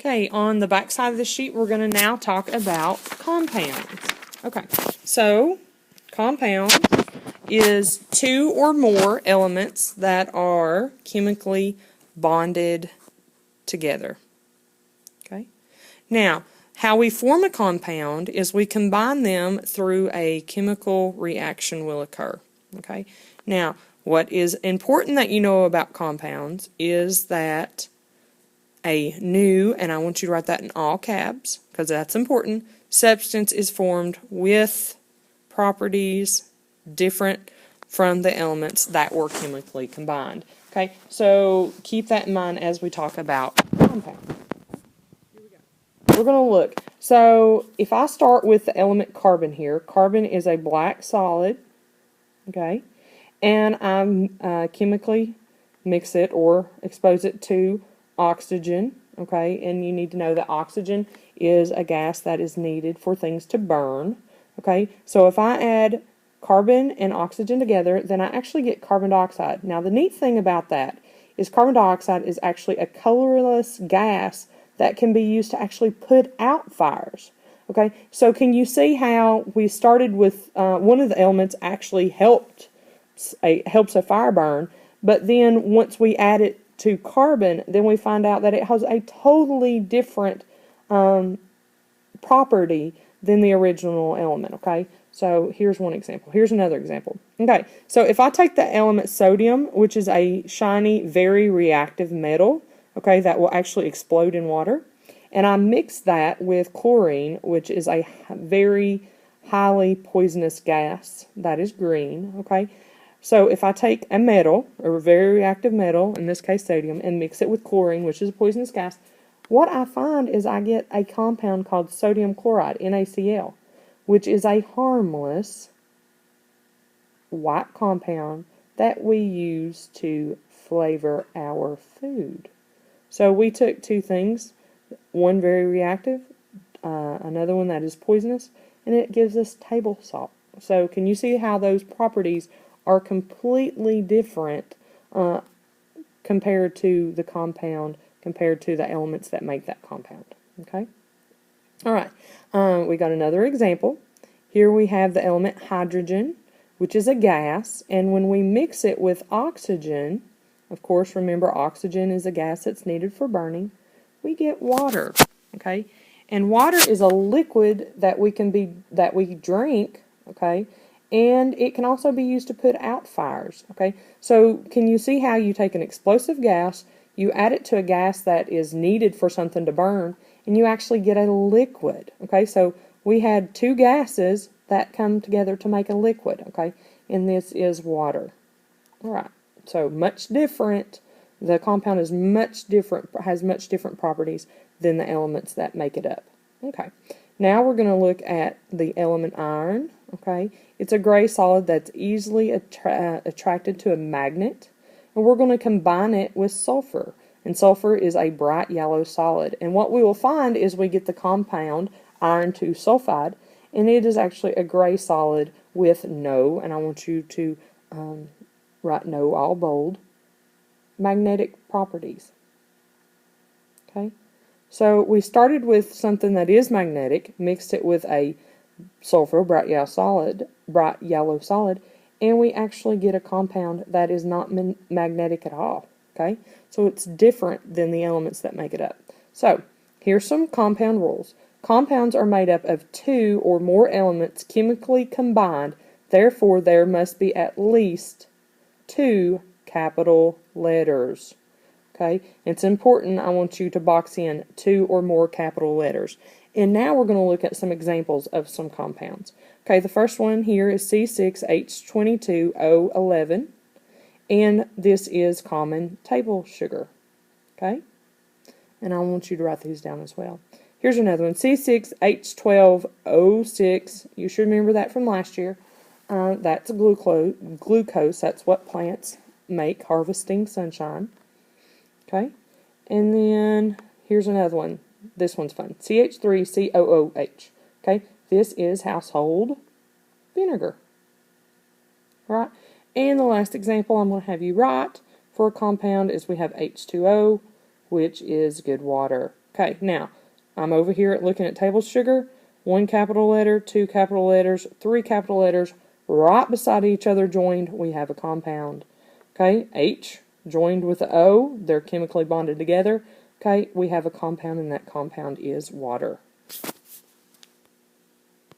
Okay, on the back side of the sheet, we're going to now talk about compounds. Okay, so compounds is two or more elements that are chemically bonded together. Okay, now how we form a compound is we combine them through a chemical reaction will occur. Okay, now what is important that you know about compounds is that a new, and I want you to write that in all caps because that's important, substance is formed with properties different from the elements that were chemically combined. Okay, so keep that in mind as we talk about compounds. We're going to look. So if I start with the element carbon here, carbon is a black solid, okay, and I'm chemically mix it or expose it to oxygen, okay, and you need to know that oxygen is a gas that is needed for things to burn, okay. So if I add carbon and oxygen together, then I actually get carbon dioxide. Now the neat thing about that is carbon dioxide is actually a colorless gas that can be used to actually put out fires. Okay, so can you see how we started with one of the elements actually helps a fire burn, but then once we add it to carbon, then we find out that it has a totally different property than the original element. Okay, so here's one example. Here's another example. Okay, so if I take the element sodium, which is a shiny, very reactive metal, okay, that will actually explode in water, and I mix that with chlorine, which is a very highly poisonous gas that is green, okay. So if I take a metal, or a very reactive metal, in this case sodium, and mix it with chlorine, which is a poisonous gas, what I find is I get a compound called sodium chloride, NaCl, which is a harmless white compound that we use to flavor our food. So we took two things, one very reactive, another one that is poisonous, and it gives us table salt. So can you see how those properties are completely different compared to the compound, compared to the elements that make that compound? Okay. All right. We got another example. Here we have the element hydrogen, which is a gas, and when we mix it with oxygen, of course, remember oxygen is a gas that's needed for burning, we get water. Okay, and water is a liquid that we drink. Okay, and it can also be used to put out fires. Okay, so can you see how you take an explosive gas, you add it to a gas that is needed for something to burn, and you actually get a liquid. Okay, so we had two gases that come together to make a liquid. Okay, and this is water. All right, so much different. The compound is much different, has much different properties than the elements that make it up. Okay, now we're going to look at the element iron. Okay, it's a gray solid that's easily attracted to a magnet, and we're going to combine it with sulfur. And sulfur is a bright yellow solid. And what we will find is we get the compound iron 2 sulfide, and it is actually a gray solid with no, and I want you to write no all bold, magnetic properties. Okay, so we started with something that is magnetic, mixed it with a sulfur, bright yellow solid, and we actually get a compound that is not magnetic at all. Okay, so it's different than the elements that make it up. So here's some compound rules. Compounds are made up of two or more elements chemically combined, therefore there must be at least two capital letters. Okay, it's important, I want you to box in two or more capital letters. And now we're going to look at some examples of some compounds. Okay, the first one here is C6H22O11, and this is common table sugar. Okay, and I want you to write these down as well. Here's another one, C6H12O6. You should remember that from last year. That's glucose. That's what plants make, harvesting sunshine. Okay, and then here's another one. This one's fun. CH3COOH. Okay, this is household vinegar. Right, and the last example I'm going to have you write for a compound is we have H2O, which is good water. Okay, now, I'm over here looking at table sugar. 1 capital letter, 2 capital letters, 3 capital letters, right beside each other joined, we have a compound. Okay, H joined with the O, they're chemically bonded together. Okay, we have a compound, and that compound is water.